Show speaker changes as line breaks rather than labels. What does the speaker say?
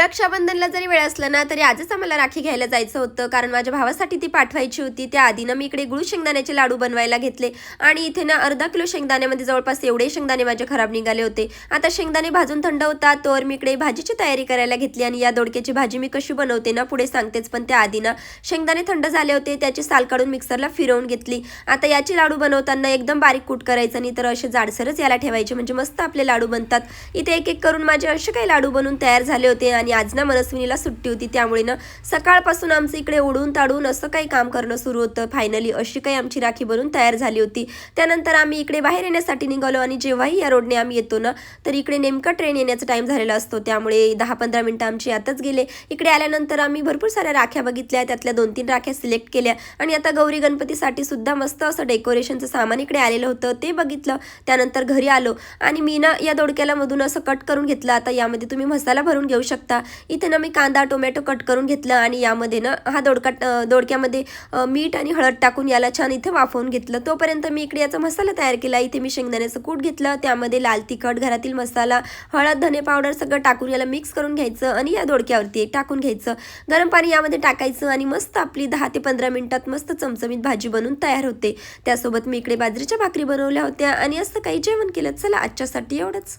रक्षाबंधनला जरी वेळ असला ना तरी आजच आम्हाला राखी घ्यायला जायचं होतं, कारण माझ्या भावासाठी ती पाठवायची होती. त्या आधी ना मी इकडे गुळ शेंगदाण्याचे लाडू बनवायला घेतले आणि इथे ना अर्धा किलो शेंगदाण्यामध्ये जवळपास एवढे शेंगदाणे माझे खराब निघाले होते. आता शेंगदाणे भाजून थंड होतात तर मी इकडे भाजीची तयारी करायला घेतली आणि या दोडक्याची भाजी मी कशी बनवते ना पुढे सांगतेच, पण त्या आधी ना शेंगदाणे थंड झाले होते, त्याची साल काढून मिक्सरला फिरवून घेतली. आता याची लाडू बनवताना एकदम बारीक कूट करायचं नाही तर असे जाडसरच याला ठेवायचे, म्हणजे मस्त आपले लाडू बनतात. इथे एक एक करून माझे असे काही लाडू बनवून तयार झाले होते आणि आज ना मनस्विनीला सुट्टी होती, त्यामुळे ना सकाळपासून आमचं इकडे ओढून ताडून असं काही काम करणं सुरू होतं. फायनली अशी काही आमची राखी बनून तयार झाली होती. त्यानंतर आम्ही इकडे बाहेर येण्यासाठी निघालो आणि जेव्हाही या रोडने आम्ही येतो ना तर इकडे नेमका ट्रेन येण्याचा टाइम झालेला असतो, त्यामुळे 10-15 मिनिटं आमची यातच गेले. इकडे आल्यानंतर आम्ही भरपूर साऱ्या राख्या बघितल्या, त्यातल्या 2-3 राख्या सिलेक्ट केल्या आणि आता गौरी गणपतीसाठी सुद्धा मस्त असं डेकोरेशनचं सामान इकडे आलेलं होतं, ते बघितलं. त्यानंतर घरी आलो आणि मी ना या दोडक्याला मधून असं कट करून घेतलं. आता यामध्ये तुम्ही मसाला भरून घेऊ शकता. इथे ना मी कांदा टोमॅटो कट करून घेतलं आणि यामध्ये ना हा दोडक्यामध्ये मीठ आणि हळद टाकून याला छान इथे वाफवून घेतलं. तोपर्यंत मी इकडे याचा मसाला तयार केला. इथे मी शेंगदाण्याचं कूट घेतलं, त्यामध्ये लाल तिखट, घरातील मसाला, हळद, धने पावडर सगळं टाकून याला मिक्स करून घ्यायचं आणि या दोडक्यावरती टाकून घ्यायचं. गरम पाणी यामध्ये टाकायचं आणि मस्त आपली 10 ते 15 मिनिटात मस्त चमचमीत भाजी बनवून तयार होते. त्यासोबत मी इकडे बाजरीच्या भाकरी बनवल्या होत्या आणि असं काही जेवण केलं. चला आजच्यासाठी एवढंच.